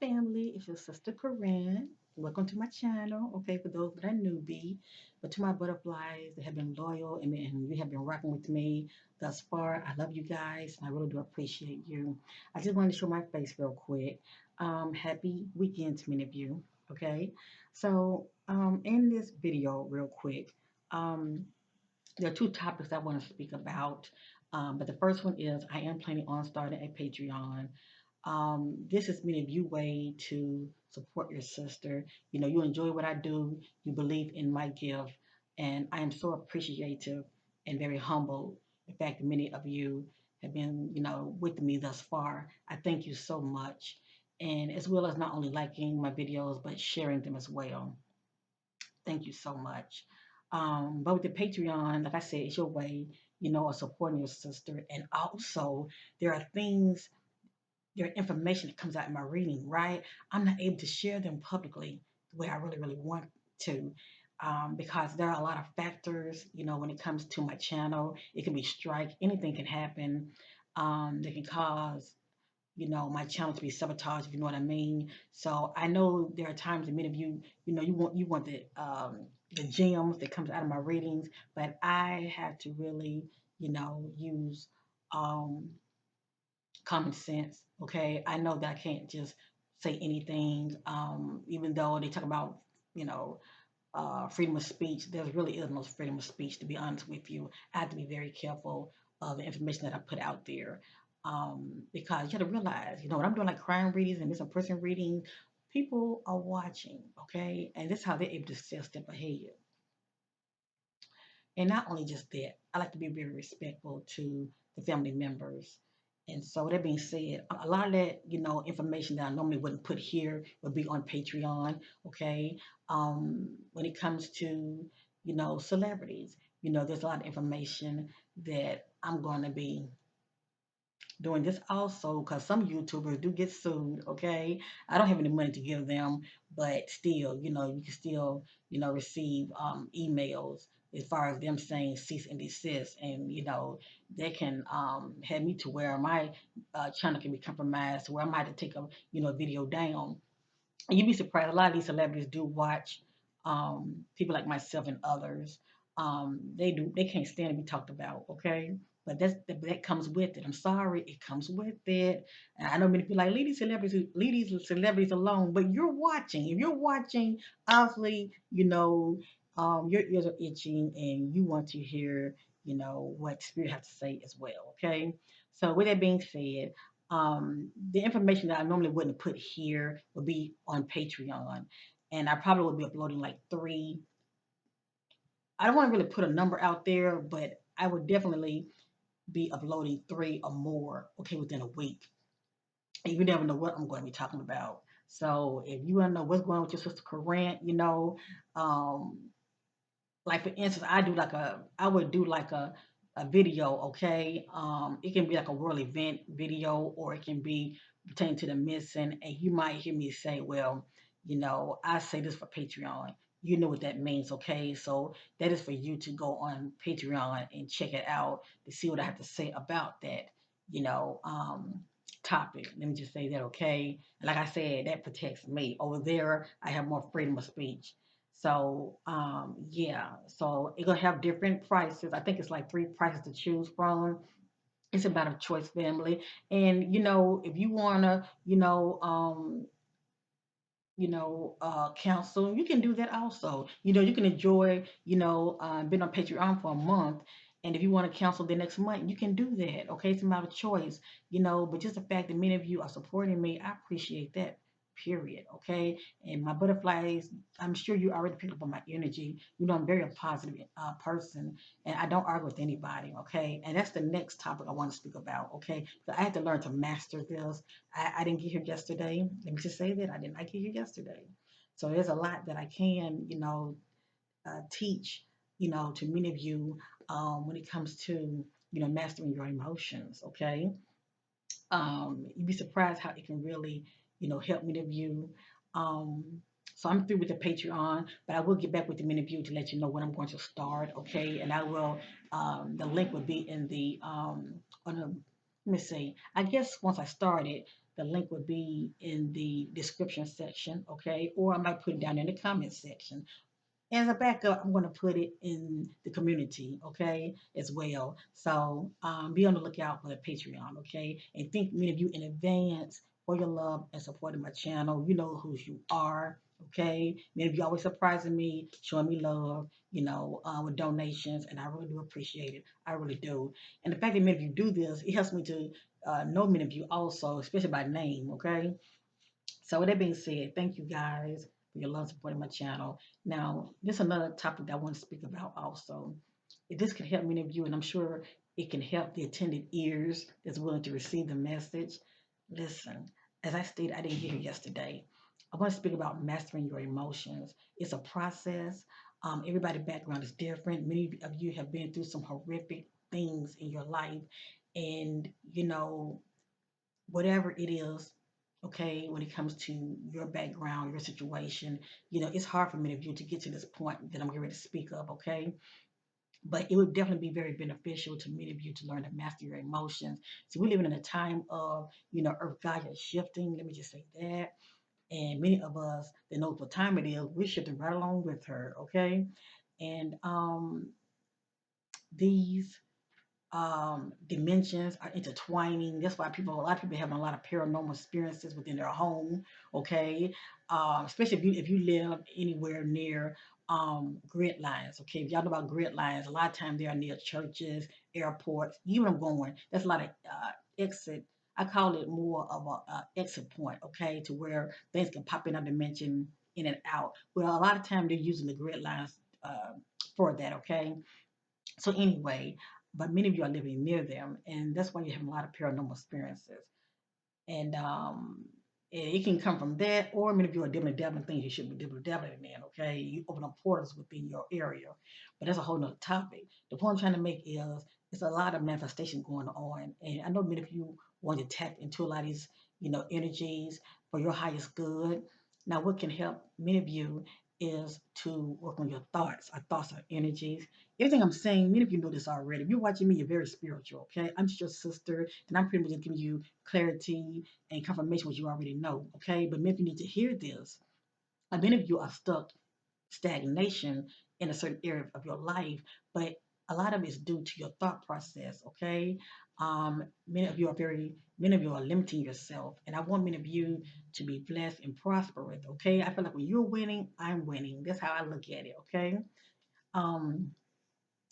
family. It's your sister Corinne. Welcome to my channel. Okay, for those that are newbie, but to my butterflies that have been loyal and you have been rocking with me thus far, I love you guys and I really do appreciate you. I just wanted to show my face real quick. Happy weekend to many of you. Okay, so in this video, real quick, um, there are two topics I want to speak about. But the first one is I am planning on starting a Patreon. This is many of you way to support your sister. You know, you enjoy what I do, you believe in my gift, and I am so appreciative and very humble. The fact that many of you have been, with me thus far. I thank you so much. And as well as not only liking my videos, but sharing them as well. Thank you so much. But with the Patreon, like I said, it's your way, of supporting your sister. And also, there are things, there are information that comes out in my reading, right? I'm not able to share them publicly the way I really, really want to. Because there are a lot of factors, when it comes to my channel. It can be strike, anything can happen that can cause my channel to be sabotaged, if you know what I mean. So I know there are times that many of you, you want the gems that comes out of my readings, but I have to really, use um common sense. Okay. I know that I can't just say anything, even though they talk about, you know, freedom of speech. There really is no freedom of speech, to be honest with you. I have to be very careful of the information that I put out there. Because you have to realize, when I'm doing like crime readings and missing person readings, people are watching, okay? And this is how they're able to stay a step ahead. And not only just that, I like to be very respectful to the family members. And so that being said, a lot of that, information that I normally wouldn't put here would be on Patreon, okay? When it comes to, celebrities, there's a lot of information that I'm going to be doing this also because some YouTubers do get sued, okay? I don't have any money to give them, but still, you can still, receive emails as far as them saying cease and desist. And, they can have me to where my channel can be compromised, where I might have to take a, video down. And you'd be surprised, a lot of these celebrities do watch people like myself and others. They can't stand to be talked about, okay? But that comes with it. I'm sorry, it comes with it. And I know many people like leave these celebrities alone, but you're watching. If you're watching, obviously, your ears are itching and you want to hear, what Spirit has to say as well, okay? So with that being said, the information that I normally wouldn't put here would be on Patreon. And I probably would be uploading like three. I don't want to really put a number out there, but I would definitely be uploading three or more, okay, within a week. And you never know what I'm going to be talking about. So if you want to know what's going on with your sister Corinne, um, like for instance, I would do like a video, okay? It can be like a world event video, or it can be pertaining to the missing, and you might hear me say, well, I say this for Patreon. You know what that means, okay? So that is for you to go on Patreon and check it out to see what I have to say about that, you know, um, topic. Let me just say that, okay? And like I said, that protects me. Over there, I have more freedom of speech. So yeah, so you're gonna have different prices. I think it's like three prices to choose from. It's about a choice family. And if you wanna, counsel, you can do that also. You can enjoy, being on Patreon for a month. And if you want to cancel the next month, you can do that. Okay, it's about a choice, but just the fact that many of you are supporting me, I appreciate that. Period. Okay, and my butterflies, I'm sure you already picked up on my energy. I'm very a positive person, and I don't argue with anybody. Okay, and that's the next topic I want to speak about. Okay, so I had to learn to master this. I didn't get here yesterday. Let me just say that I did not get here yesterday. So there's a lot that I can, teach, to many of you when it comes to, mastering your emotions. Okay. You'd be surprised how it can really, help many of you. Um, so I'm through with the Patreon, but I will get back with the many of you to let you know when I'm going to start. Okay. And I will, the link will be in the, on the, let me see. I guess once I start it, the link would be in the description section, okay? Or I might put it down in the comment section. As a backup, I'm going to put it in the community, okay, as well. So be on the lookout for the Patreon, okay? And thank many of you in advance for your love and supporting my channel. You know who you are, okay? Many of you always surprising me, showing me love, with donations, and I really do appreciate it. I really do. And the fact that many of you do this, it helps me to know many of you also, especially by name, okay? So with that being said, thank you guys for your love supporting my channel. Now, this is another topic that I want to speak about also. If this can help many of you, and I'm sure it can help the attended ears that's willing to receive the message. Listen, as I stated, I didn't get here yesterday. I want to speak about mastering your emotions. It's a process. Everybody's background is different. Many of you have been through some horrific things in your life, and whatever it is, okay, when it comes to your background, your situation, it's hard for many of you to get to this point that I'm getting ready to speak of, okay? But it would definitely be very beneficial to many of you to learn to master your emotions. So we're living in a time of, Earth Gaia is shifting. Let me just say that. And many of us that know what time it is, we're shifting right along with her, okay? And these dimensions are intertwining. That's why a lot of people having a lot of paranormal experiences within their home. Okay, especially if you live anywhere near grid lines. Okay, if y'all know about grid lines, a lot of times they are near churches, airports. You know where I'm going. That's a lot of exit. I call it more of a exit point. Okay, to where things can pop in a dimension in and out. Well, a lot of times they're using the grid lines for that. Okay, so anyway, but many of you are living near them, and that's why you're having a lot of paranormal experiences. And it can come from that, or many of you are dibbling dabbling things you shouldn't be dibbling dabbling in. Okay, you open up portals within your area, but that's a whole nother topic. The point I'm trying to make is it's a lot of manifestation going on, and I know many of you want to tap into a lot of these, energies for your highest good. Now, what can help many of you is to work on your thoughts. Our thoughts are energies. Everything I'm saying, many of you know this already. If you're watching me, you're very spiritual. Okay, I'm just your sister, and I'm pretty much just giving you clarity and confirmation what you already know, okay? But maybe you need to hear this. Many of you are stuck stagnation in a certain area of your life, but a lot of it is due to your thought process, okay? Many of you are limiting yourself, and I want many of you to be blessed and prosperous, okay? I feel like when you're winning, I'm winning. That's how I look at it, okay? Um,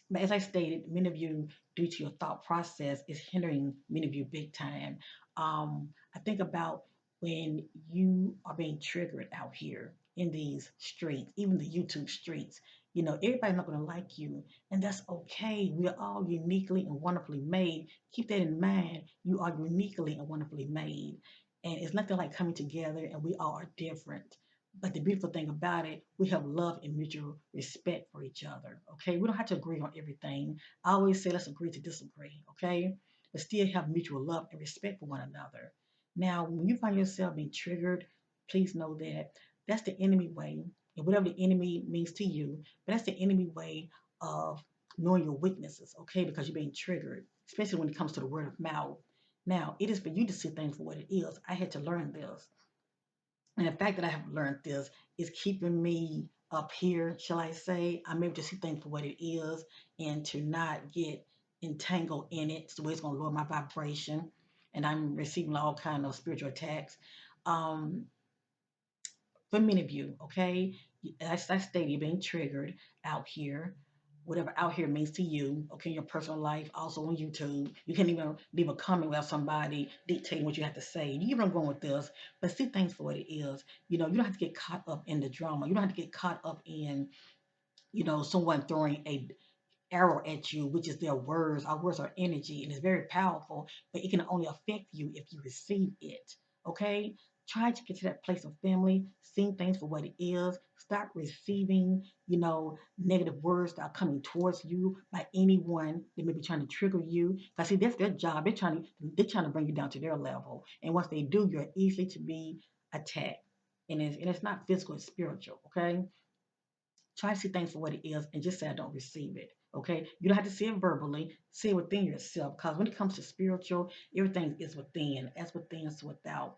but as I stated, many of you, due to your thought process, is hindering many of you big time. I think about when you are being triggered out here in these streets, even the YouTube streets. Everybody's not going to like you, and that's okay. We are all uniquely and wonderfully made. Keep that in mind. You are uniquely and wonderfully made, and it's nothing like coming together, and we all are different. But the beautiful thing about it, we have love and mutual respect for each other. Okay, we don't have to agree on everything. I always say let's agree to disagree. Okay, but still have mutual love and respect for one another. Now, when you find yourself being triggered, please know that that's the enemy way, and whatever the enemy means to you, but that's the enemy way of knowing your weaknesses. Okay, because you're being triggered, especially when it comes to the word of mouth. Now, it is for you to see things for what it is. I had to learn this. And the fact that I have learned this is keeping me up here, shall I say. I'm able to see things for what it is and to not get entangled in it. So it's going to lower my vibration. And I'm receiving all kind of spiritual attacks. Um, for many of you, okay? As I stated, you're being triggered out here. Whatever out here means to you, okay, in your personal life, also on YouTube. You can't even leave a comment without somebody dictating what you have to say. You get where I'm going with this, but see things for what it is. You don't have to get caught up in the drama. You don't have to get caught up in, someone throwing a arrow at you, which is their words. Our words are energy and it's very powerful, but it can only affect you if you receive it. Okay? Try to get to that place of family, seeing things for what it is. Stop receiving, negative words that are coming towards you by anyone that may be trying to trigger you. Because see, that's their job. They're trying to bring you down to their level. And once they do, you're easy to be attacked. And it's not physical, it's spiritual. Okay? Try to see things for what it is and just say I don't receive it. Okay, you don't have to say it verbally. Say it within yourself, because when it comes to spiritual, everything is within. As within, so without.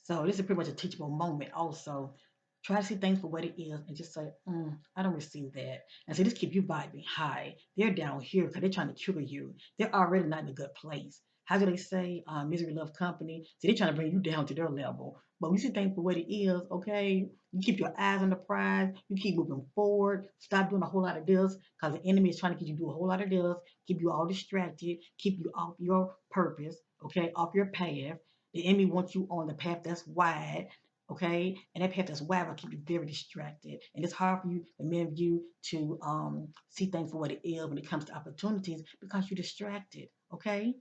So this is pretty much a teachable moment. Also, try to see things for what it is, and just say, "I don't receive that." And so this keep you vibing high. They're down here because they're trying to trigger you. They're already not in a good place. How do they say, misery love company? So they're trying to bring you down to their level. But when you see things for what it is, okay, you keep your eyes on the prize. You keep moving forward. Stop doing a whole lot of this, because the enemy is trying to get you to do a whole lot of this, keep you all distracted, keep you off your purpose, okay, off your path. The enemy wants you on the path that's wide, okay? And that path that's wide will keep you very distracted. And it's hard for you, the men of you, to see things for what it is when it comes to opportunities, because you're distracted, okay?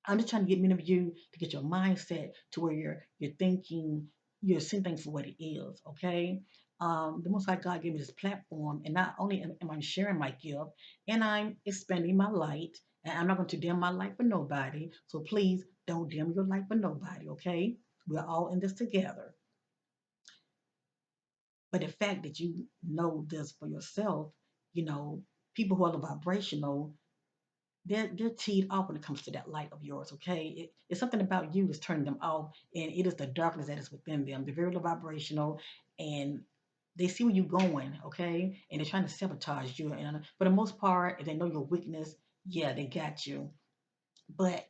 I'm just trying to get many of you to get your mindset to where you're thinking, you're seeing things for what it is, okay? The Most High God gave me this platform, and not only am I sharing my gift, and I'm expanding my light, and I'm not going to dim my light for nobody. So please don't dim your light for nobody, okay? We're all in this together. But the fact that you know this for yourself, you know, people who are vibrational, they're teed off when it comes to that light of yours, okay? It's something about you that's turning them off, and it is the darkness that is within them. They're very low vibrational, and they see where you're going, okay? And they're trying to sabotage you. And for the most part, if they know your weakness, yeah, they got you. But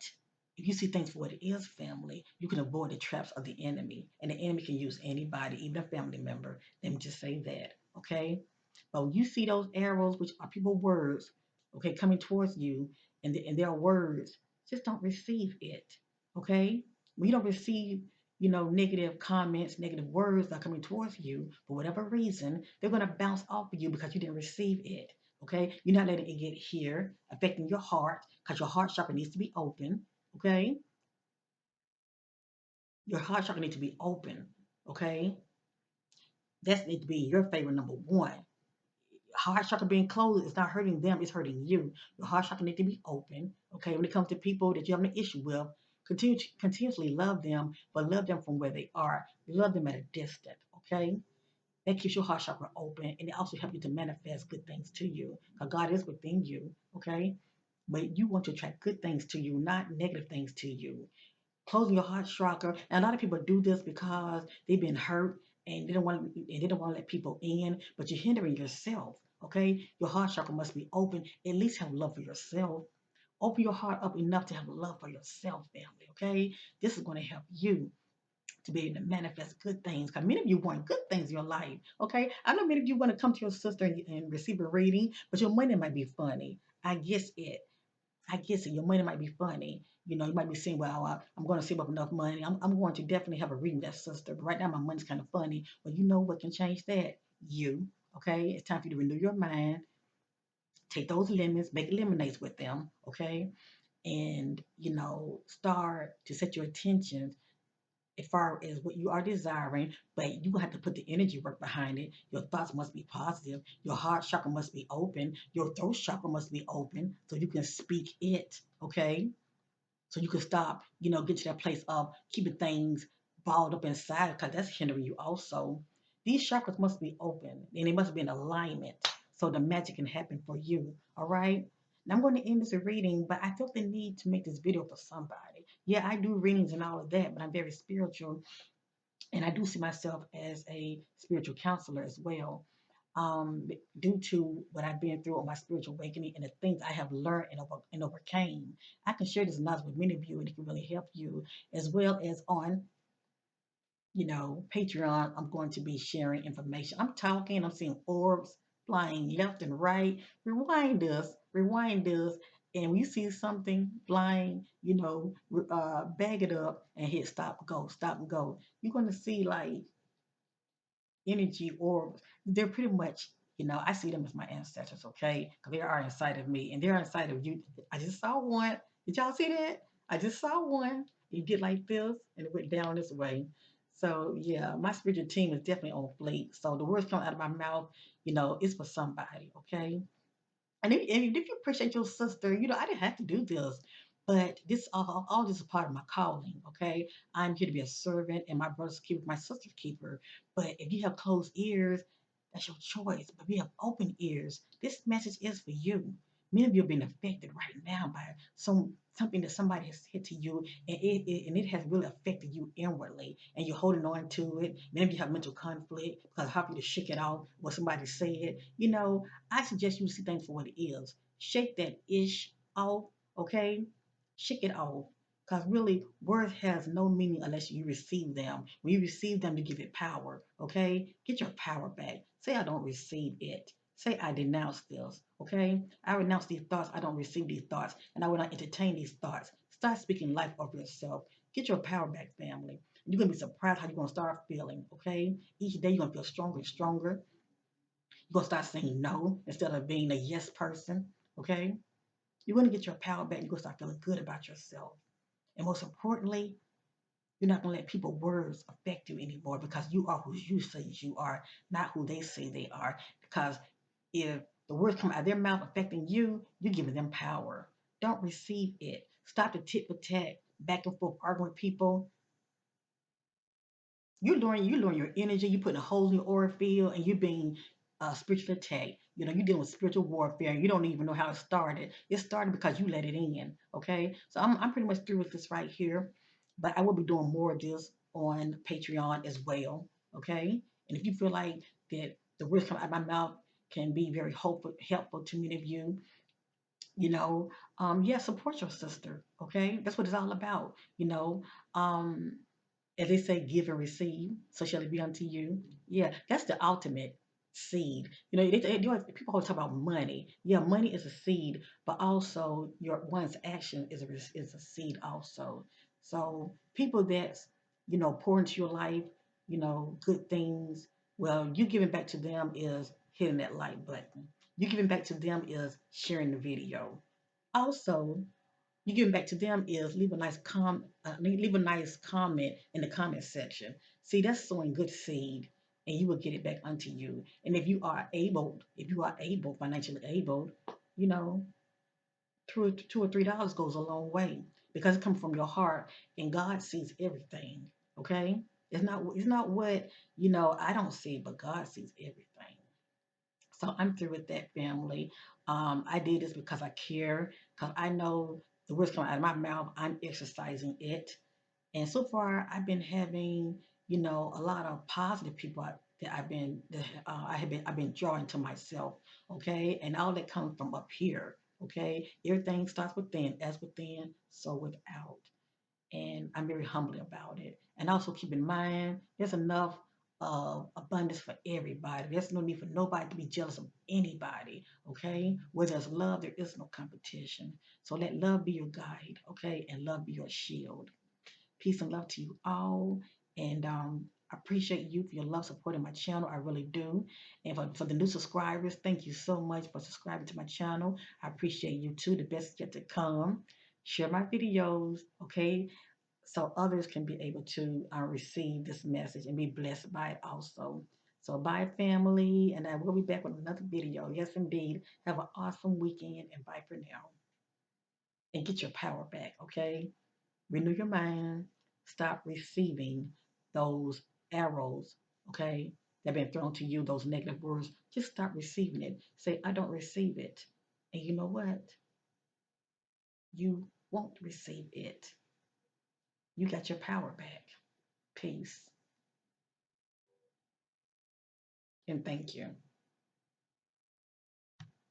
if you see things for what it is, family, you can avoid the traps of the enemy. And the enemy can use anybody, even a family member. Let me just say that, okay? But when you see those arrows, which are people words, okay, coming towards you, and their words, just don't receive it, okay? When you don't receive, negative comments, negative words that are coming towards you, for whatever reason, they're going to bounce off of you because you didn't receive it. Okay, you're not letting it get here, affecting your heart, because your heart chakra needs to be open. Okay, your heart chakra needs to be open. Okay, that's need to be your favorite number one. Heart chakra being closed is not hurting them; it's hurting you. Your heart chakra needs to be open. Okay, when it comes to people that you have an issue with, continuously love them, but love them from where they are. Love them at a distance. Okay, that keeps your heart chakra open, and it also helps you to manifest good things to you, because God is within you. Okay, but you want to attract good things to you, not negative things to you. Closing your heart chakra, and a lot of people do this because they've been hurt, and they don't want to let people in, but you're hindering yourself. Okay, your heart chakra must be open. At least have love for yourself. Open your heart up enough to have love for yourself, family. Okay, this is going to help you to be able to manifest good things. Because many of you want good things in your life. Okay. I know many of you want to come to your sister and receive a reading, but your money might be funny. I guess it. I guess it. Your money might be funny. You might be saying, well, I'm going to save up enough money. I'm going to definitely have a reading with that sister. But right now, my money's kind of funny. Well, you know what can change that? You. Okay. It's time for you to renew your mind. Take those lemons, make lemonades with them. Okay. And, start to set your attention as far as what you are desiring, but you have to put the energy work behind it. Your thoughts must be positive. Your heart chakra must be open. Your throat chakra must be open so you can speak it. Okay. So you can stop, get to that place of keeping things balled up inside, because that's hindering you also. These chakras must be open and they must be in alignment so the magic can happen for you. All right. Now I'm going to end this reading, but I felt the need to make this video for somebody. Yeah, I do readings and all of that, but I'm very spiritual, and I do see myself as a spiritual counselor as well. Due to what I've been through on my spiritual awakening and the things I have learned and overcame, I can share this knowledge with many of you, and it can really help you, as well as on Patreon. I'm going to be sharing information. I'm talking, I'm seeing orbs flying left and right. Rewind us. And when you see something flying, bag it up and hit stop and go. You're going to see like energy orbs. They're pretty much, I see them as my ancestors, okay? Because they are inside of me and they're inside of you. I just saw one. Did y'all see that? I just saw one. It did like this and it went down this way. So yeah, my spiritual team is definitely on fleek. So the words come out of my mouth, it's for somebody, okay? And if you appreciate your sister, I didn't have to do this, but this all this is part of my calling. Okay, I'm here to be a servant, and my brother's keeper, my sister's keeper. But if you have closed ears, That's your choice. But we have open ears. This message is for you. Many of you are being affected right now by something that somebody has said to you, and it has really affected you inwardly, and you're holding on to it. Many of you have mental conflict because how you to shake it off what somebody said. I suggest you see things for what it is. Shake that ish off, okay? Shake it off. Because really, words has no meaning unless you receive them. When you receive them, you give it power. Okay? Get your power back. Say, I don't receive it. Say, I denounce this. Okay? I renounce these thoughts. I don't receive these thoughts. And I will not entertain these thoughts. Start speaking life over yourself. Get your power back, family. You're going to be surprised how you're going to start feeling. Okay? Each day, you're going to feel stronger and stronger. You're going to start saying no instead of being a yes person. Okay? You're going to get your power back. You're going to start feeling good about yourself. And most importantly, you're not going to let people's words affect you anymore because you are who you say you are, not who they say they are. Because if the words come out of their mouth affecting you, you're giving them power. Don't receive it. Stop the tit for tat, back and forth arguing with people. You're lowering your energy. You're putting a hole in your aura field, and you're being spiritually attacked. You're dealing with spiritual warfare, and you don't even know how it started. It started because you let it in. Okay, so I'm pretty much through with this right here, but I will be doing more of this on Patreon as well. Okay, and if you feel like that the words coming out of my mouth can be very helpful to many of you, you know, yeah, support your sister. Okay, that's what it's all about. Um, as they say, give and receive, so shall it be unto you. Yeah, that's the ultimate seed. People always talk about money. Yeah, money is a seed, but also your one's action is a seed also. So people that's pour into your life, good things. Well, you giving back to them is hitting that like button. You giving back to them is sharing the video. Also, you giving back to them is leave a nice comment in the comment section. See, that's sowing good seed, and you will get it back unto you. And if you are able, financially able, you know, $2 or $3 goes a long way because it comes from your heart, and God sees everything. Okay, it's not what I don't see, but God sees everything. So I'm through with that, family. I did this because I care, because I know the words coming out of my mouth, I'm exercising it. And so far, I've been having, a lot of positive people I've been drawing to myself. Okay, and all that comes from up here. Okay, everything starts within, as within, so without, and I'm very humble about it. And also keep in mind, there's enough abundance for everybody. There's no need for nobody to be jealous of anybody. Okay, where there's love, there is no competition. So let love be your guide. Okay, and love be your shield. Peace and love to you all. And I appreciate you for your love supporting my channel. I really do. And for the new subscribers, thank you so much for subscribing to my channel. I appreciate you too. The best is yet to come. Share my videos, okay? So others can be able to receive this message and be blessed by it also. So bye, family, and I will be back with another video. Yes, indeed. Have an awesome weekend, and bye for now. And get your power back, okay? Renew your mind. Stop receiving those arrows, okay, that have been thrown to you, those negative words. Just stop receiving it. Say, I don't receive it. And you know what? You won't receive it. You got your power back. Peace and thank you.